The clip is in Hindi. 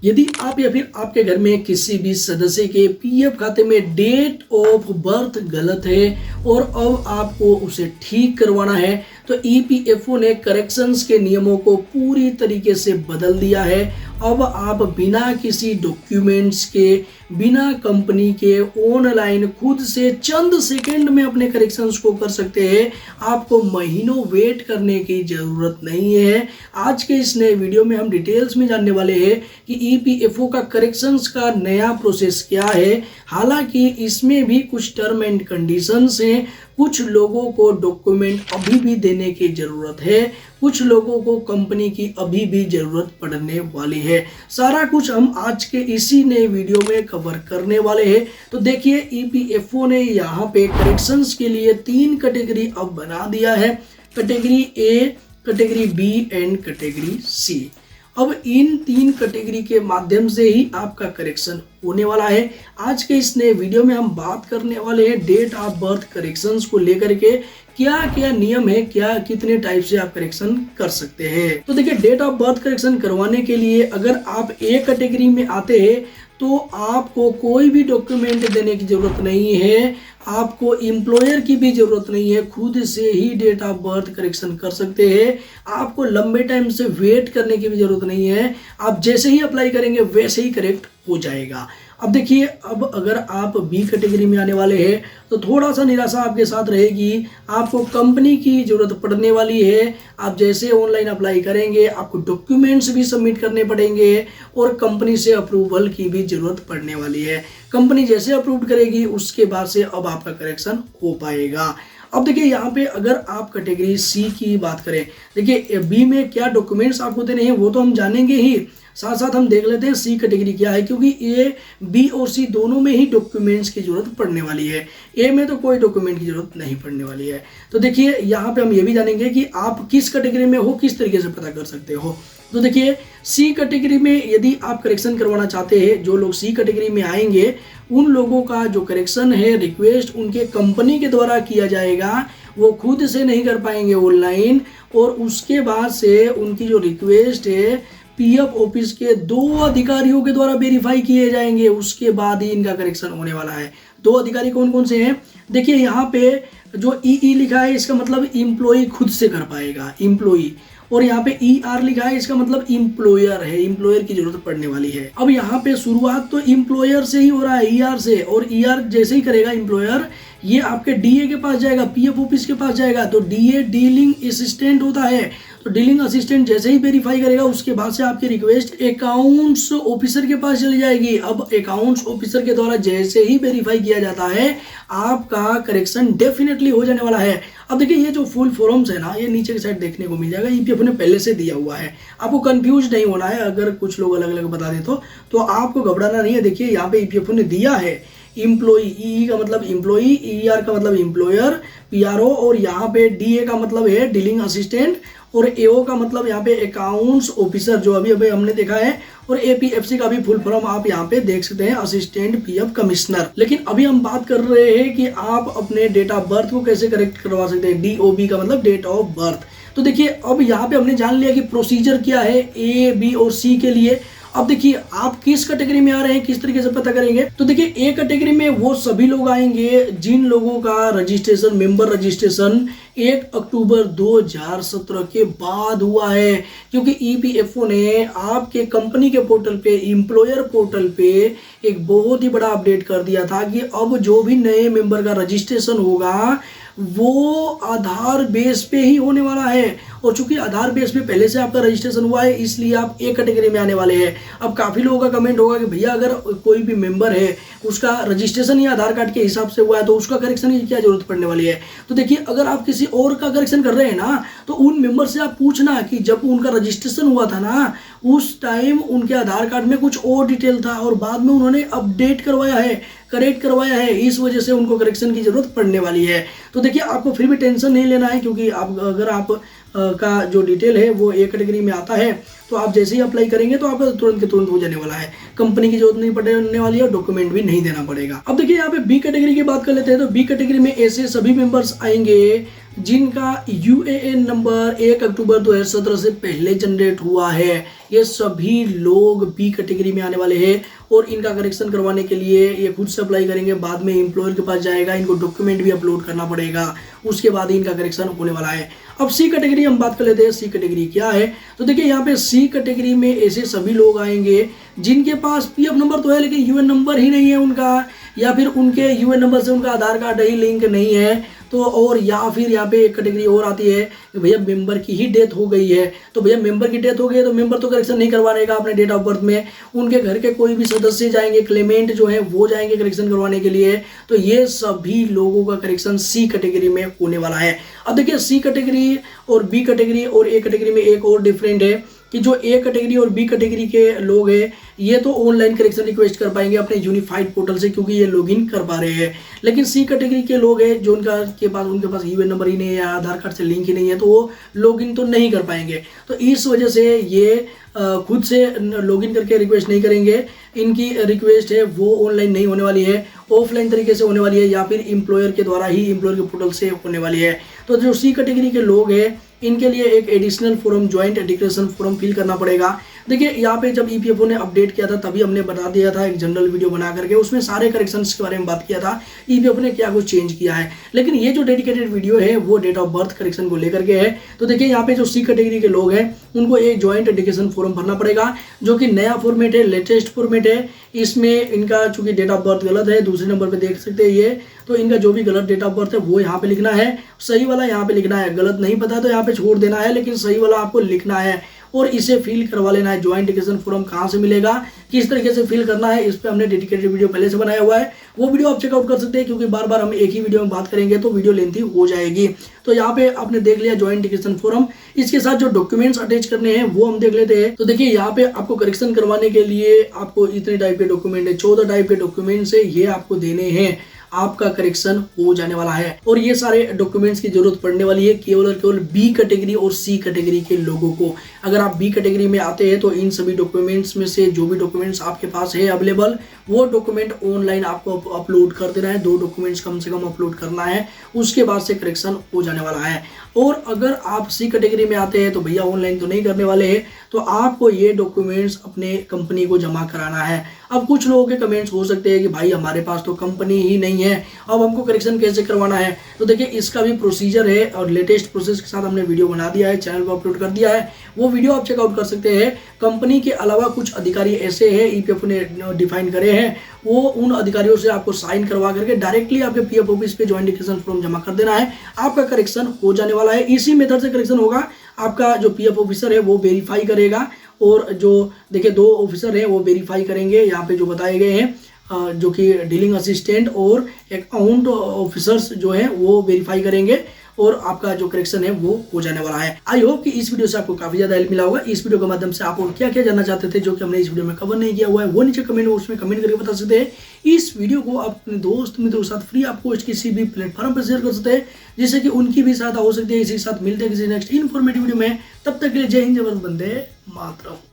यदि आप या फिर आपके घर में किसी भी सदस्य के पीएफ खाते में डेट ऑफ बर्थ गलत है और अब आपको उसे ठीक करवाना है, तो ईपीएफओ ने करेक्शंस के नियमों को पूरी तरीके से बदल दिया है। अब आप बिना किसी डॉक्यूमेंट्स के, बिना कंपनी के, ऑनलाइन खुद से चंद सेकंड में अपने करेक्शंस को कर सकते हैं। आपको महीनों वेट करने की जरूरत नहीं है। आज के इस नए वीडियो में हम डिटेल्स में जानने वाले हैं कि ईपीएफओ का करेक्शंस का नया प्रोसेस क्या है। हालांकि इसमें भी कुछ टर्म एंड कंडीशंस हैं। कुछ लोगों को डॉक्यूमेंट अभी भी देने की जरूरत है, कुछ लोगों को कंपनी की अभी भी जरूरत पड़ने वाली है। सारा कुछ हम आज के इसी नए वीडियो में कवर करने वाले हैं। तो देखिए, ईपीएफओ ने यहाँ पे करेक्शंस के लिए 3 कैटेगरी अब बना दिया है, category A, category B and category C. अब इन 3 कैटेगरी के माध्यम से ही आपका करेक्शन होने वाला है। आज के इस नए वीडियो में हम बात करने वाले हैं डेट ऑफ बर्थ करेक्शंस को लेकर के क्या क्या नियम है, क्या कितने टाइप से आप करेक्शन कर सकते हैं। तो देखिए, डेट ऑफ बर्थ करेक्शन करवाने के लिए अगर आप ए कैटेगरी में आते हैं तो आपको कोई भी डॉक्यूमेंट देने की जरूरत नहीं है, आपको एम्प्लॉयर की भी जरूरत नहीं है, खुद से ही डेट ऑफ बर्थ करेक्शन कर सकते हैं। आपको लंबे टाइम से वेट करने की भी जरूरत नहीं है, आप जैसे ही अप्लाई करेंगे वैसे ही करेक्ट हो जाएगा। अब देखिए, अब अगर आप बी कैटेगरी में आने वाले हैं तो थोड़ा सा निराशा आपके साथ रहेगी। आपको कंपनी की जरूरत पड़ने वाली है। आप जैसे ऑनलाइन अप्लाई करेंगे आपको डॉक्यूमेंट्स भी सबमिट करने पड़ेंगे और कंपनी से अप्रूवल की भी जरूरत पड़ने वाली है। कंपनी जैसे अप्रूव करेगी उसके बाद से अब आपका करेक्शन हो पाएगा। अब देखिए, यहाँ पे अगर आप कैटेगरी सी की बात करें, देखिए बी में क्या डॉक्यूमेंट्स आपको देने हैं वो तो हम जानेंगे ही, साथ साथ हम देख लेते हैं सी कैटेगरी क्या है, क्योंकि ए, बी और सी दोनों में ही डॉक्यूमेंट्स की जरूरत पड़ने वाली है। ए में तो कोई डॉक्यूमेंट की जरूरत नहीं पड़ने वाली है। तो देखिए, यहाँ पे हम ये भी जानेंगे कि आप किस कैटेगरी में हो, किस तरीके से पता कर सकते हो। तो देखिए, सी कैटेगरी में यदि आप करेक्शन करवाना चाहते हैं, जो लोग सी कैटेगरी में आएंगे उन लोगों का जो करेक्शन है, रिक्वेस्ट उनके कंपनी के द्वारा किया जाएगा, वो खुद से नहीं कर पाएंगे ऑनलाइन। और उसके बाद से उनकी जो रिक्वेस्ट है पीएफ ऑफिस के 2 अधिकारियों के द्वारा वेरीफाई किए जाएंगे, उसके बाद ही इनका करेक्शन होने वाला है। 2 अधिकारी कौन कौन से हैं? देखिए, यहाँ पे जो ई लिखा है इसका मतलब एम्प्लॉय खुद से कर पाएगा, एम्प्लॉय। और यहाँ पे ER लिखा है इसका मतलब एम्प्लॉयर है, एम्प्लॉयर की जरूरत पड़ने वाली है। अब यहाँ पे शुरुआत तो एम्प्लॉयर से ही हो रहा है, ER से, और ER जैसे ही करेगा एम्प्लॉयर, ये आपके DA के पास जाएगा, पीएफ ऑफिस के पास जाएगा। तो DA डीलिंग असिस्टेंट होता है, तो डीलिंग असिस्टेंट जैसे ही वेरीफाई करेगा उसके बाद से आपकी रिक्वेस्ट अकाउंट्स ऑफिसर के पास चली जाएगी। अब अकाउंट्स ऑफिसर के द्वारा जैसे ही वेरीफाई किया जाता है आपका करेक्शन डेफिनेटली हो जाने वाला है। अब देखिए, ये जो फुल फॉर्म्स है ना, ये नीचे की साइड देखने को मिल जाएगा, ईपीएफओ ने पहले से दिया हुआ है, आपको कंफ्यूज नहीं होना है। अगर कुछ लोग अलग अलग बता दे तो आपको घबराना नहीं है। देखिए, यहाँ पे ईपीएफओ ने दिया है इम्प्लॉई, ई का मतलब इम्प्लॉई, ER का मतलब इम्प्लॉयर, PRO, और यहाँ पे DA का मतलब है डीलिंग असिस्टेंट, और AO का मतलब यहाँ पे अकाउंट्स ऑफिसर जो अभी अभी हमने देखा है, और APFC का भी फुल फॉर्म आप यहाँ पे देख सकते हैं, असिस्टेंट पीएफ कमिश्नर। लेकिन अभी हम बात कर रहे हैं कि आप अपने डेट ऑफ बर्थ को कैसे करेक्ट करवा सकते हैं, DOB का मतलब डेट ऑफ बर्थ। तो देखिए, अब यहाँ पे हमने जान लिया कि प्रोसीजर क्या है A, B और C के लिए। अब देखिए, आप किस कैटेगरी में आ रहे हैं, किस तरीके से पता करेंगे। तो देखिए, ए कैटेगरी में वो सभी लोग आएंगे जिन लोगों का रजिस्ट्रेशन, मेंबर रजिस्ट्रेशन 1 अक्टूबर 2017 के बाद हुआ है, क्योंकि ईपीएफओ ने आपके कंपनी के पोर्टल पे, एम्प्लॉयर पोर्टल पे एक बहुत ही बड़ा अपडेट कर दिया था कि अब जो भी नए मेंबर का रजिस्ट्रेशन होगा वो आधार बेस पे ही होने वाला है। और चूंकि आधार बेस पे पहले से आपका रजिस्ट्रेशन हुआ है इसलिए आप ए कैटेगरी में आने वाले हैं। अब काफ़ी लोगों का कमेंट होगा कि भैया अगर कोई भी मेंबर है उसका रजिस्ट्रेशन ही आधार कार्ड के हिसाब से हुआ है तो उसका करेक्शन की क्या जरूरत पड़ने वाली है। तो देखिए, अगर आप किसी और का करेक्शन कर रहे हैं ना तो उन मेंबर से आप पूछना कि जब उनका रजिस्ट्रेशन हुआ था ना उस टाइम उनके आधार कार्ड में कुछ और डिटेल था और बाद में उन्होंने अपडेट करवाया है, करेक्ट करवाया है, इस वजह से उनको करेक्शन की जरूरत पड़ने वाली है। तो देखिए, आपको फिर भी टेंशन नहीं लेना है, क्योंकि अगर आप का जो डिटेल है वो ए कैटेगरी में आता है तो आप जैसे ही अप्लाई करेंगे तो आपका तुरंत के तुरंत हो जाने वाला है, कंपनी की जरूरत नहीं पड़ने वाली है और डॉक्यूमेंट भी नहीं देना पड़ेगा। अब देखिए, यहाँ पे बी कैटेगरी की बात कर लेते हैं। तो बी कैटेगरी में ऐसे सभी मेंबर्स आएंगे जिनका यूएएन नंबर 1 अक्टूबर 2017 से पहले जनरेट हुआ है, ये सभी लोग बी कैटेगरी में आने वाले हैं और इनका करेक्शन करवाने के लिए ये खुद से अप्लाई करेंगे, बाद में एम्प्लॉयर के पास जाएगा, इनको डॉक्यूमेंट भी अपलोड करना पड़ेगा, उसके बाद ही इनका करेक्शन होने वाला है। अब सी कैटेगरी हम बात कर लेते हैं, सी कैटेगरी क्या है। तो देखिए यहाँ पे सी कैटेगरी में ऐसे सभी लोग आएंगे जिनके पास पीएफ नंबर तो है लेकिन यूएन नंबर ही नहीं है उनका, या फिर उनके यूएन नंबर से उनका आधार कार्ड ही लिंक नहीं है, तो और या फिर यहाँ पे एक कैटेगरी और आती है कि भैया मेंबर की ही डेथ हो गई है। तो भैया मेंबर की डेथ हो गई है तो मेंबर तो करेक्शन नहीं करवाने का अपने डेट ऑफ बर्थ में, उनके घर के कोई भी सदस्य जाएंगे, क्लेमेंट जो है वो जाएंगे करेक्शन करवाने के लिए। तो ये सभी लोगों का करेक्शन सी कैटेगरी में होने वाला है। अब देखिए सी कैटेगरी और बी कैटेगरी और ए कैटेगरी में एक और डिफरेंट है कि जो ए कैटेगरी और बी कैटेगरी के लोग हैं ये तो ऑनलाइन करेक्शन रिक्वेस्ट कर पाएंगे अपने यूनिफाइड पोर्टल से, क्योंकि ये लॉगिन कर पा रहे हैं। लेकिन सी कैटेगरी के लोग हैं जो उनके पास यूएन नंबर ही नहीं है, आधार कार्ड से लिंक ही नहीं है, तो वो लॉगिन तो नहीं कर पाएंगे। तो इस वजह से ये खुद से लॉगिन करके रिक्वेस्ट नहीं करेंगे, इनकी रिक्वेस्ट है वो ऑनलाइन नहीं होने वाली है, ऑफलाइन तरीके से होने वाली है या फिर एम्प्लॉयर के द्वारा ही, एम्प्लॉयर के पोर्टल से होने वाली है। तो जो सी कैटेगरी के लोग हैं इनके लिए एक additional form, joint declaration form fill करना पड़ेगा। देखिए यहाँ पे जब ईपीएफओ ने अपडेट किया था तभी हमने बता दिया था एक जनरल वीडियो बना करके, उसमें सारे करेक्शंस के बारे में बात किया था, ईपीएफओ ने क्या कुछ चेंज किया है। लेकिन ये जो डेडिकेटेड वीडियो है वो डेट ऑफ बर्थ करेक्शन को लेकर के है। तो देखिए यहाँ पे जो सी कैटेगरी के लोग हैं उनको एक ज्वाइंट डिक्लेरेशन फॉर्म भरना पड़ेगा, जो कि नया फॉर्मेट है, लेटेस्ट फॉर्मेट है। इसमें इनका चूंकि डेट ऑफ बर्थ गलत है, दूसरे नंबर पे देख सकते हैं ये, तो इनका जो भी गलत डेट ऑफ बर्थ है वो यहाँ पे लिखना है, सही वाला यहाँ पे लिखना है, गलत नहीं पता तो यहाँ पे छोड़ देना है, लेकिन सही वाला आपको लिखना है और इसे फिल करवा लेना है। ज्वाइंट डिक्लेरेशन फॉर्म कहाँ से मिलेगा, किस तरीके से फिल करना है, इस पे हमने डेडिकेटेड वीडियो पहले से बनाया हुआ है, वो वीडियो आप चेकआउट कर सकते हैं, क्योंकि बार बार हम एक ही वीडियो में बात करेंगे तो वीडियो लेंथी हो जाएगी। तो यहाँ पे आपने देख लिया ज्वाइंट डिक्लेरेशन फॉर्म, इसके साथ जो डॉक्यूमेंट्स अटैच करने हैं वो हम देख लेते हैं। तो देखिए यहाँ पे आपको करेक्शन करवाने के लिए आपको इतने टाइप के डॉक्यूमेंट है, 14 टाइप के डॉक्यूमेंट्स है, ये आपको देने हैं, आपका करेक्शन हो जाने वाला है। और ये सारे डॉक्यूमेंट्स की जरूरत पड़ने वाली है केवल और केवल बी कैटेगरी और सी कैटेगरी के लोगों को। अगर आप बी कैटेगरी में आते हैं तो इन सभी डॉक्यूमेंट्स में से जो भी डॉक्यूमेंट्स आपके पास है अवेलेबल, वो डॉक्यूमेंट ऑनलाइन आपको अपलोड कर देना है, 2 डॉक्यूमेंट्स कम से कम अपलोड करना है, उसके बाद से करेक्शन हो जाने वाला है। और अगर आप सी कैटेगरी में आते हैं तो भैया ऑनलाइन तो नहीं करने वाले हैं, तो आपको ये डॉक्यूमेंट्स अपने कंपनी को जमा कराना है। अब कुछ लोगों के कमेंट्स हो सकते हैं कि भाई हमारे पास तो कंपनी ही नहीं है, अब हमको करेक्शन कैसे करवाना है। तो देखिए इसका भी प्रोसीजर है और लेटेस्ट प्रोसेस के साथ हमने वीडियो बना दिया है, चैनल पर अपलोड कर दिया है, वो वीडियो आप चेकआउट कर सकते हैं। कंपनी के अलावा कुछ अधिकारी ऐसे हैं ईपीएफओ ने डिफाइन करे हैं, वो उन अधिकारियों से आपको साइन करवा करके डायरेक्टली आपके पीएफ ऑफिस पे ज्वाइंट डिक्लेरेशन फॉर्म जमा कर देना है, आपका करेक्शन हो जाने वाला है। इसी मेथड से करेक्शन होगा, आपका जो पीएफ ऑफिसर है वो वेरीफाई करेगा और जो देखिए 2 ऑफिसर हैं वो वेरीफाई करेंगे, यहाँ पे जो बताए गए हैं जो कि डीलिंग असिस्टेंट और अकाउंट ऑफिसर्स जो है वो वेरीफाई करेंगे और आपका जो करेक्शन है वो हो जाने वाला है। आई होप कि इस वीडियो से आपको काफी ज्यादा हेल्प मिला होगा। इस वीडियो के माध्यम से आप और क्या क्या जानना चाहते थे जो कि हमने इस वीडियो में कवर नहीं किया हुआ है, वो नीचे कमेंट बॉक्स में कमेंट करके बता सकते हैं। इस वीडियो को आप अपने दोस्त मित्रों के साथ फ्री ऑफ कॉस्ट किसी भी प्लेटफॉर्म पर शेयर कर सकते हैं, जिससे कि उनकी भी सहायता हो सकती है। इसी के साथ मिलते हैं किसी नेक्स्ट इन्फॉर्मेटिव वीडियो में, तब तक के लिए जय हिंद, जय भारत, वंदे मातरम।